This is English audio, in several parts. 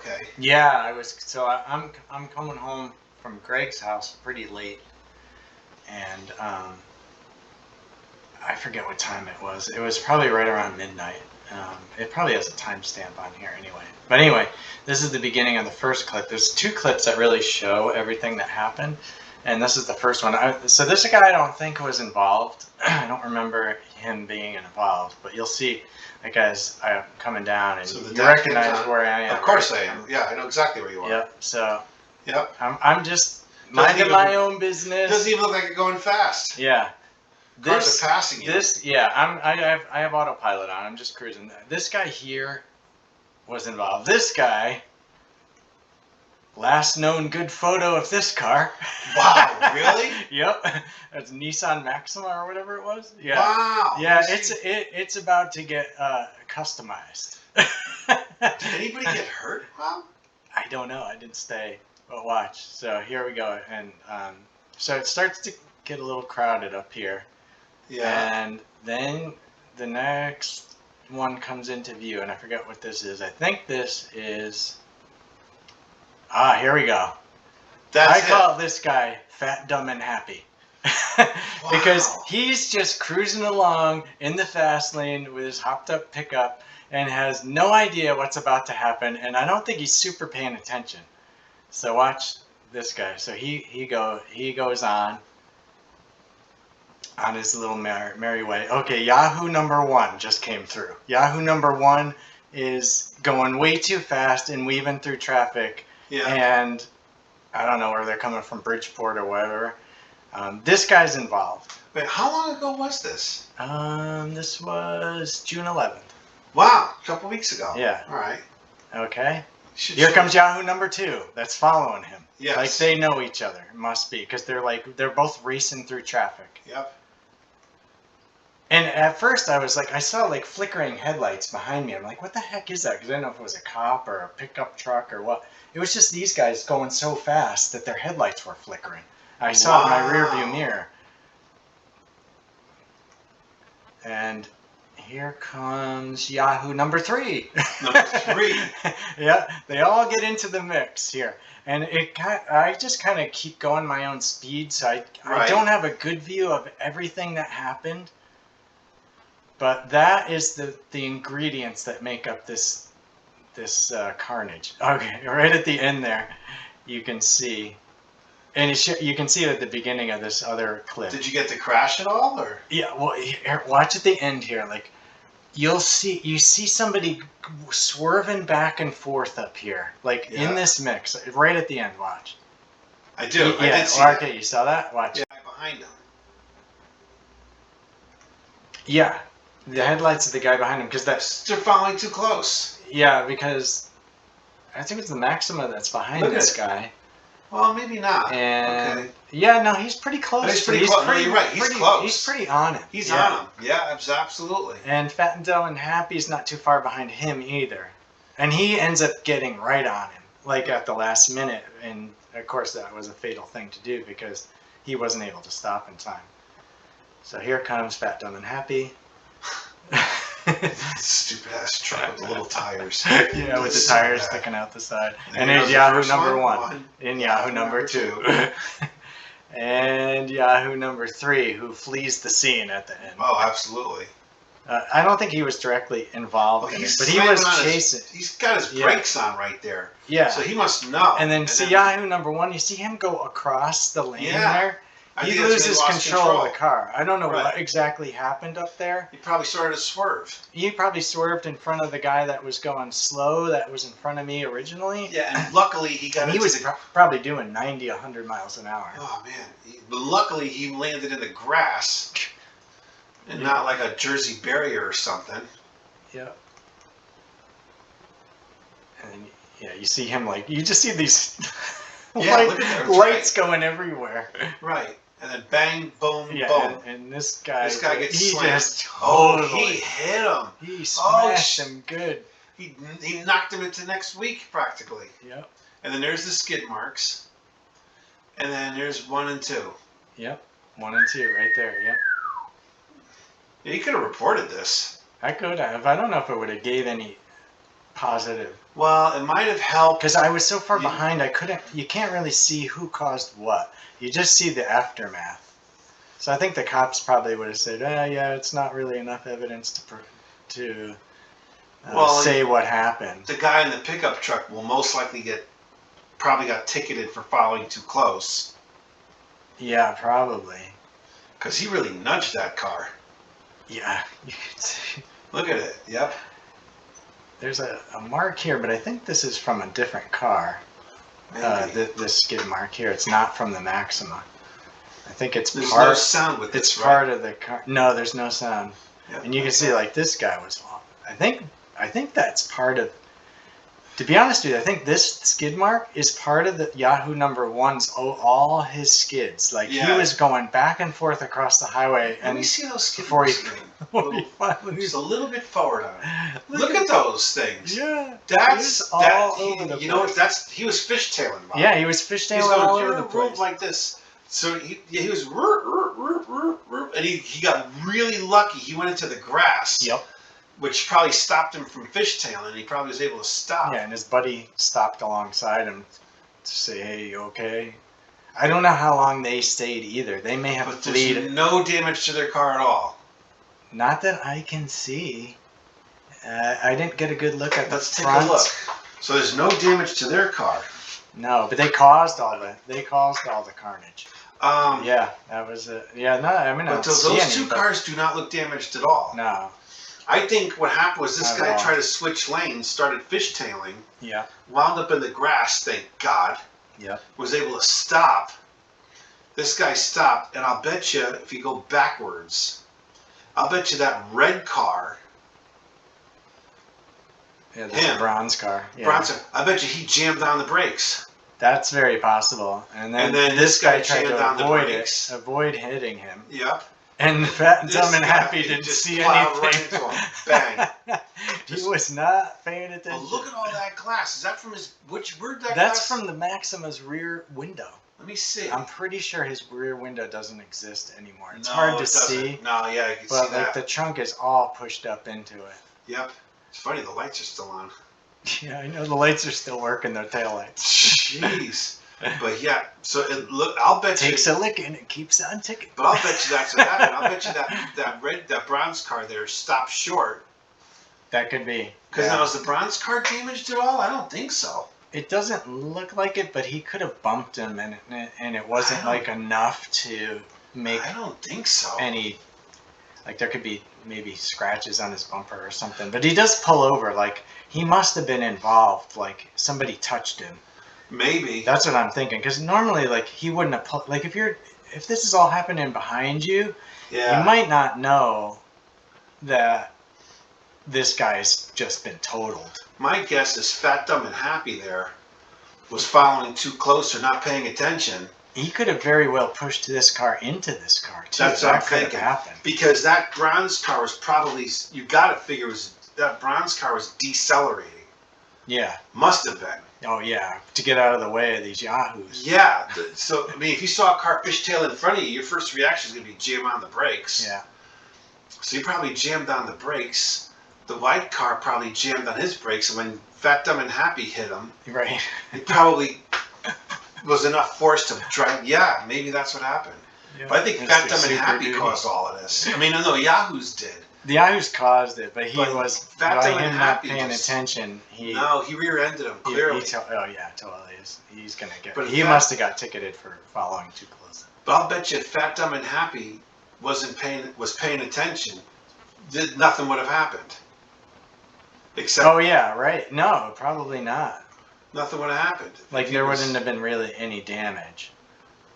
okay. Yeah, I was. So I'm coming home from Greg's house pretty late, and I forget what time it was. It was probably right around midnight. It probably has a timestamp on here anyway. But anyway, this is the beginning of the first clip. There's two clips that really show everything that happened, and this is the first one. So this guy I don't think was involved. I don't remember him being involved, but you'll see, like as I'm coming down, and So the you dash recognize cam's on. where I am. Of course right? I am. Yeah, I know exactly where you are. Yep. So. Yep. I'm just minding my own business. Doesn't even look like you're going fast. Yeah. Cars are passing you. I have autopilot on. I'm just cruising. This guy here was involved. This guy, last known good photo of this car. Wow, really? Yep. That's Nissan Maxima or whatever it was. Yeah. Wow. Yeah, it's about to get customized. Did anybody get hurt, Bob? I don't know. I didn't stay. But watch. So here we go, and so it starts to get a little crowded up here. Yeah. And then the next one comes into view, and I forget what this is. I think this is. Here we go. I call this guy Fat, Dumb, and Happy. Because he's just cruising along in the fast lane with his hopped up pickup and has no idea what's about to happen, and I don't think he's super paying attention. So watch this guy. So he goes on his little merry way. Okay, Yahoo number 1 just came through. Yahoo number 1 is going way too fast and weaving through traffic. Yeah. And I don't know where they're coming from, Bridgeport or whatever. This guy's involved. Wait, how long ago was this? This was June 11th. Wow, a couple weeks ago. Yeah. All right. Okay. Here comes Yahoo number 2. That's following him. Yes. Like they know each other. It must be because they're both racing through traffic. Yep. And at first I was like, I saw like flickering headlights behind me. I'm like, what the heck is that? Because I didn't know if it was a cop or a pickup truck or what. It was just these guys going so fast that their headlights were flickering. I saw it in my rear view mirror. And here comes Yahoo number 3. Number 3. Yeah, they all get into the mix here. And I just kind of keep going my own speed, so I don't have a good view of everything that happened. But that is the ingredients that make up this CAR-NAGE. Okay, right at the end there, you can see, and you can see it at the beginning of this other clip. Did you get to crash at all, or? Yeah, well, here, watch at the end here. Like, you see somebody swerving back and forth up here, like in this mix, right at the end. Watch. I do. Yeah, I did see okay, you saw that? Watch. Yeah, behind him. Yeah. The headlights of the guy behind him, because they're following too close. Yeah, because I think it's the Maxima that's behind this guy. Well, maybe not. And yeah, no, he's pretty close. But he's pretty close. No, you're right. He's close. He's pretty on it. He's on him. Yeah, absolutely. And Fat and Dumb and Happy's not too far behind him either. And he ends up getting right on him, like at the last minute. And of course, that was a fatal thing to do because he wasn't able to stop in time. So here comes Fat, Dumb, and Happy. Stupid ass truck with the little tires. Yeah, with the tires sticking out the side. And there's Yahoo number 1 and Yahoo number 2. And Yahoo number 3, who flees the scene at the end. Oh, absolutely. I don't think he was directly involved in it, but he was chasing. He's got his brakes on right there. Yeah. So he must know. And then Yahoo number 1, you see him go across the lane there? He loses control of the car. I don't know what exactly happened up there. He probably started to swerve. He probably swerved in front of the guy that was going slow, that was in front of me originally. Yeah, and luckily he got. He was probably doing 90, 100 miles an hour. Oh man! But luckily he landed in the grass, and not like a Jersey barrier or something. Yeah. And yeah, you see him like you just see these lights going everywhere. Right. And then bang, boom, boom. And this guy gets he slammed. just totally, he hit him. He smashed him good. He knocked him into next week practically. Yep. And then there's the skid marks. And then there's 1 and 2. Yep. 1 and 2 right there. Yep. Yeah, you could have reported this. I could have. I don't know if it would have gave any positive. Well, it might have helped. Because I was so far behind, you can't really see who caused what. You just see the aftermath. So I think the cops probably would have said, yeah, it's not really enough evidence to say what happened. The guy in the pickup truck will most likely probably got ticketed for following too close. Yeah, probably. Because he really nudged that car. Yeah, you can see. Look at it. Yep. There's a mark here, but I think this is from a different car. This skid mark here. It's not from the Maxima. I think there's no sound with this, it's part of the car. No, there's no sound. Yep. And you can see like this guy was off. I think that's part of. To be honest with you, I think this skid mark is part of the Yahoo #1's all his skids. Like he was going back and forth across the highway. Let me see those skids. Just a little bit forward on it. Look at those things. Yeah. That's all over the place. You know, he was fishtailing. Yeah, he was fishtailing all over the place. Like this. So he was and he got really lucky. He went into the grass. Yep. Which probably stopped him from fishtailing. He probably was able to stop. Yeah, and his buddy stopped alongside him to say, "Hey, you okay?" I don't know how long they stayed either. They may have. But there's no damage to their car at all. Not that I can see. I didn't get a good look at the front. Let's take a look. So there's no damage to their car. No, but they caused all the carnage. Yeah, that was it. Yeah, no, I mean, but those two cars do not look damaged at all. No. I think what happened was this guy tried to switch lanes, started fishtailing. Yeah. Wound up in the grass, thank God. Yeah. Was able to stop. This guy stopped, and I'll bet you if you go backwards, I'll bet you that red car. Yeah, this bronze car. Yeah. Bronze car. I bet you he jammed on the brakes. That's very possible. And then this guy tried to avoid hitting him. Yep. And Fat and Dumb and Happy didn't see anything. Right into him. Bang. He was not paying attention. Well, look at all that glass. Is that from his... Where'd that glass? That's from the Maxima's rear window. Let me see. I'm pretty sure his rear window doesn't exist anymore. It's hard to see. No, yeah, you can see that. But like the trunk is all pushed up into it. Yep. It's funny, the lights are still on. Yeah, I know the lights are still working, their taillights. Jeez. But yeah, so I'll bet you... Takes a lick and it keeps on ticking. But I'll bet you that's what happened. I'll bet you that bronze car there stopped short. That could be. Because now, is the bronze car damaged at all? I don't think so. It doesn't look like it, but he could have bumped him and it wasn't like enough to make... I don't think so. Any... Like there could be maybe scratches on his bumper or something. But he does pull over. Like he must have been involved. Like somebody touched him. Maybe. That's what I'm thinking. Because normally, like, he wouldn't have... Like, if this is all happening behind you, you might not know that this guy's just been totaled. My guess is Fat, Dumb, and Happy there was following too close or not paying attention. He could have very well pushed this car into this car, too. That's what I'm thinking. Because that bronze car was probably... You got to figure that bronze car was decelerating. Yeah. Must have been. Oh, yeah, to get out of the way of these Yahoos. Yeah, so, I mean, if you saw a car fishtail in front of you, your first reaction is going to be jam on the brakes. Yeah. So you probably jammed on the brakes. The white car probably jammed on his brakes, and when Fat, Dumb, and Happy hit him, right, it probably was enough force to drive. Yeah, maybe that's what happened. Yeah. But I think Fat, Dumb, and Happy caused all of this. I mean, no, Yahoos did. The Yahoos caused it, but was by him not paying attention. He rear-ended him clearly. Oh yeah, totally. He's gonna get. But he must have got ticketed for following too close. But I'll bet you, if Fat, Dumb, and Happy was paying attention, nothing would have happened. Except. Oh yeah, right. No, probably not. Nothing would have happened. Like there wouldn't have been really any damage.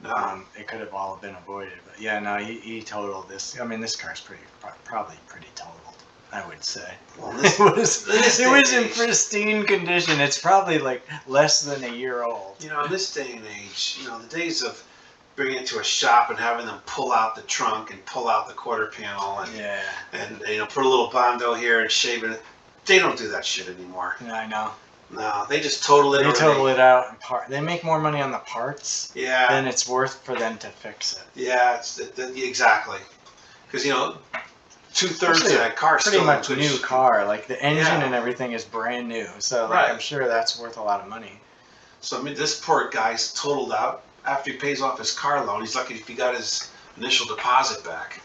No. It could have all been avoided, but yeah, no, he totaled this. I mean, this car's probably pretty totaled, I would say. Well, it was in pristine condition. It's probably like less than a year old. You know, in this day and age, you know, the days of bringing it to a shop and having them pull out the trunk and pull out the quarter panel and you know, put a little Bondo here and shave it. They don't do that shit anymore. Yeah, I know. No, they just total it. They total it out and they make more money on the parts than it's worth for them to fix it. Yeah, exactly. Because, you know, 2/3 of that car pretty still much in good new shape. car. Like the engine and everything is brand new. So like, Right. I'm sure that's worth a lot of money. So I mean, this poor guy's totaled out after he pays off his car loan. He's lucky if he got his initial deposit back.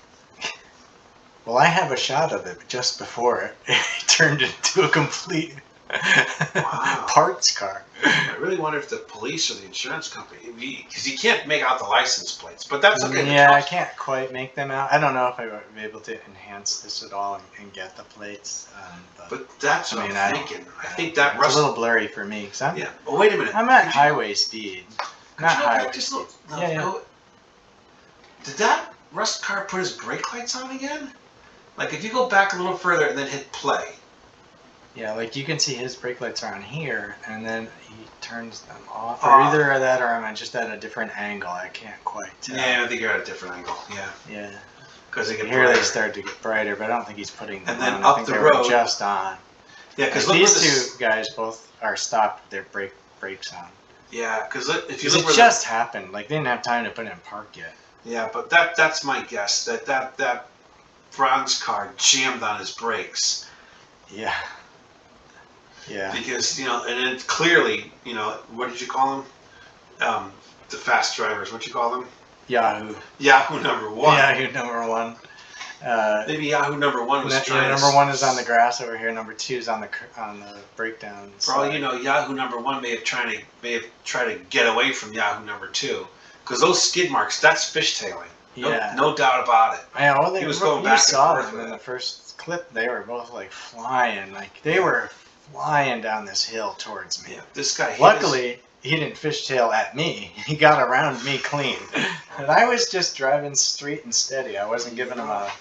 Well, I have a shot of it just before it turned into a complete parts car. I really wonder if the police or the insurance company, because you can't make out the license plates, but that's okay. Yeah, I can't quite make them out. I don't know if I would be able to enhance this at all and get the plates. But that's what I'm thinking. I think that it's a little blurry for me. Yeah. Well, wait a minute. I'm at highway speed. Not highway speed. Did that rust car put his brake lights on again? Like if you go back a little further and then hit play. Yeah, like you can see his brake lights are on here, and then he turns them off. Or either that, or I'm just at a different angle. I can't quite tell. Yeah, I think you're at a different angle. Yeah. Yeah. Because they get here they start to get brighter, but I don't think he's putting them on. And then up the road, were just on. Yeah, because these two guys both are stopped with their brakes on. Yeah, because if you look, it just happened. Like they didn't have time to put it in park yet. Yeah, but that's my guess. That bronze car jammed on his brakes. Yeah. Yeah. Because, and then clearly, what did you call them? The fast drivers, what you call them? Yahoo. Yahoo number one. Yahoo number one. Maybe Yahoo number one was trying number one is on the grass over here. Number two is on the breakdown. For all you know, Yahoo number one may have tried to get away from Yahoo number two, because those skid marks, that's fishtailing. No doubt about it. Yeah, well, he was going back and forth in the first clip. They were both like flying, they were flying down this hill towards me. Yeah, this guy. Luckily, he didn't fishtail at me. He got around me clean, and I was just driving straight and steady. I wasn't giving him a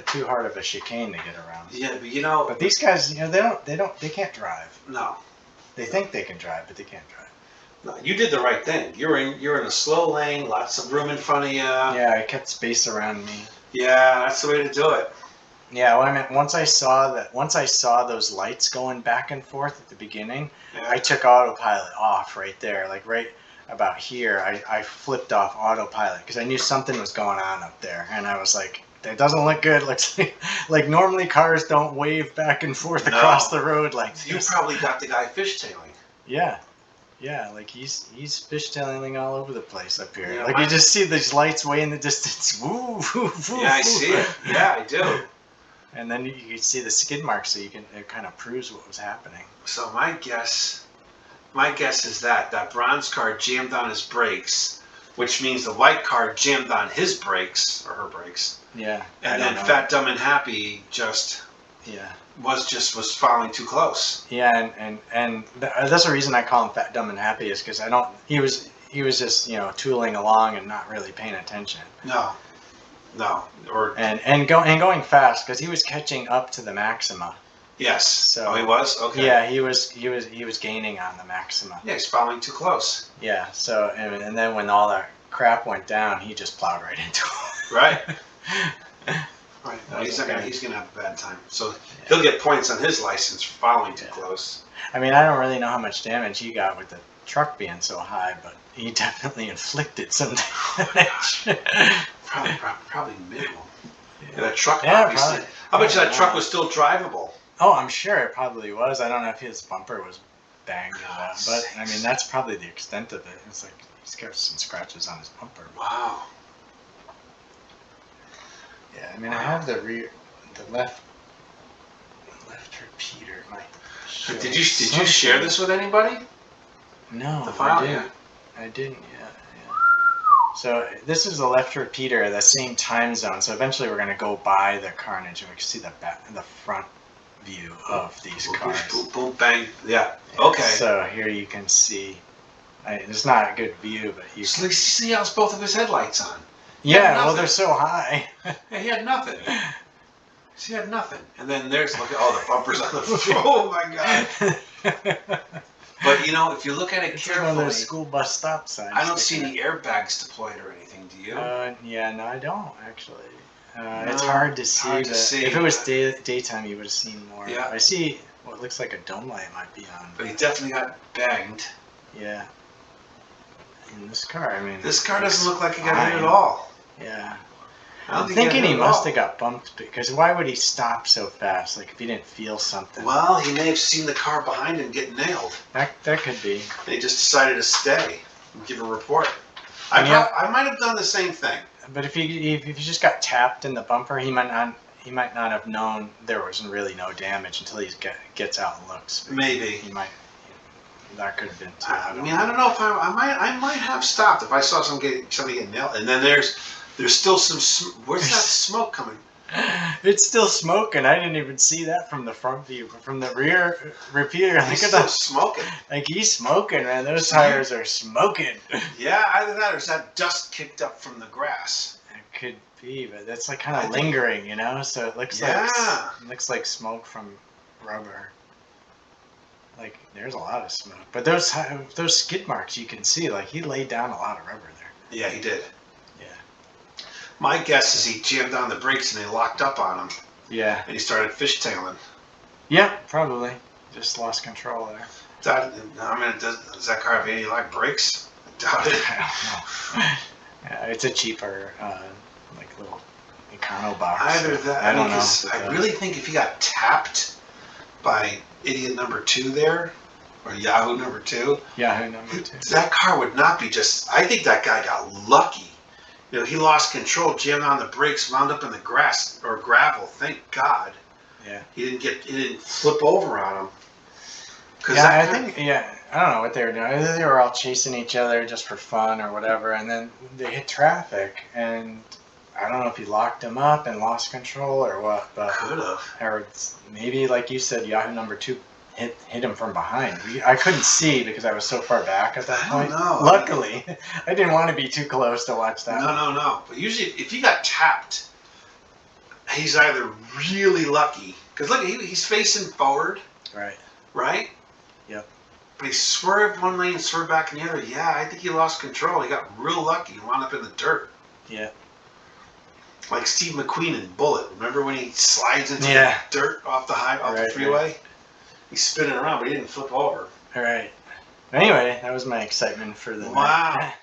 too hard of a chicane to get around. Yeah, but But these guys, they can't drive. No. They think they can drive, but they can't drive. No, you did the right thing. You're in a slow lane, lots of room in front of you. Yeah, I kept space around me. Yeah, that's the way to do it. Yeah, what I meant, once I saw those lights going back and forth at the beginning, I took autopilot off right there, like right about here. I flipped off autopilot because I knew something was going on up there, and I was like, that doesn't look good. Looks like normally cars don't wave back and forth across the road like this. You probably got the guy fishtailing. Yeah. Yeah, like he's fishtailing all over the place up here. Yeah, like you just see these lights way in the distance. Woo, woo, woo. Yeah, I see it. Yeah, I do. And then you can see the skid marks, so it kind of proves what was happening. So my guess is that bronze car jammed on his brakes, which means the white car jammed on his brakes or her brakes. Yeah. And then Fat, Dumb, and Happy just was following too close. Yeah, and that's the reason I call him Fat, Dumb, and Happy is because he was just tooling along and not really paying attention. No, or and going fast because he was catching up to the Maxima. Yes. So he was? Okay. Yeah, he was gaining on the Maxima. Yeah, he's following too close. Yeah. So and then when all that crap went down, he just plowed right into it. Right. Right. Well, he's gonna have a bad time. So he'll get points on his license for following too close. I mean, I don't really know how much damage he got with the truck being so high, but he definitely inflicted some damage. Probably minimal. Yeah, that truck, obviously. I bet you that truck was still drivable. Oh, I'm sure it probably was. I don't know if his bumper was banged or that, but I mean, that's probably the extent of it. It's like he's got some scratches on his bumper. Wow. Yeah, I mean, I have the left repeater. Did you share this with anybody? No, the file? I didn't. Yeah. So this is the left repeater, the same time zone. So eventually we're gonna go by the CAR-NAGE and we can see the front view of these cars. Boom, boom, bang. Yeah. Okay. So here you can see. It's not a good view, but you can see how both of his headlights on. Yeah, well, they're so high. Yeah, he had nothing. He had nothing. And then look at all the bumpers on the floor. Oh my God. But if you look at it carefully, one of those school bus stop signs. I don't see any airbags deployed or anything. Do you? Yeah, no, I don't actually. It's hard to see. If it was daytime, you would have seen more. Yeah. I see what looks like a dome light might be on. But he definitely got banged. Yeah. In this car, I mean. This car doesn't look like it got hit at all. Yeah. I'm thinking he must have got bumped, because why would he stop so fast? Like if he didn't feel something. Well, he may have seen the car behind him get nailed. That could be. They just decided to stay and give a report. I might have done the same thing. But if he just got tapped in the bumper, he might not have known there was really no damage until he gets out and looks. Maybe he might. That could have been too. I don't know if I might have stopped if I saw somebody get nailed. And then there's still some. Where's that smoke coming? It's still smoking. I didn't even see that from the front view, but from the rear view. He's still smoking. Like he's smoking, man. Those tires are smoking. Yeah, either that or is that dust kicked up from the grass? It could be, but that's like kind of lingering, you know. So it looks like smoke from rubber. Like there's a lot of smoke, but those skid marks you can see. Like he laid down a lot of rubber there. Yeah, he did. Yeah. My guess is he jammed on the brakes and they locked up on him. Yeah. And he started fishtailing. Yeah, probably. Just lost control there. Does that car have anti-lock brakes? I doubt it. I don't know. Yeah, it's a cheaper, like little Econo box. Either that. I don't know. I really think if he got tapped by idiot number 2 there, or Yahoo number 2. Yahoo number 2. That car would not be just. I think that guy got lucky. You know, he lost control, jammed on the brakes, wound up in the grass or gravel. Thank God. Yeah. He didn't flip over on him. Yeah, I don't know what they were doing. Either they were all chasing each other just for fun or whatever, and then they hit traffic, and I don't know if he locked him up and lost control or what, but could have. Or maybe, like you said, Yahoo number 2 hit him from behind. I couldn't see because I was so far back at that point. No. Luckily, I didn't want to be too close to watch that. No. But usually, if he got tapped, he's either really lucky because look, he's facing forward. Right. Right. Yep. But he swerved one lane, swerved back in the other. Yeah, I think he lost control. He got real lucky and wound up in the dirt. Yeah. Like Steve McQueen in Bullet. Remember when he slides into the dirt off the freeway? Right. He's spinning around, but he didn't flip over. All right. Anyway, that was my excitement for the night.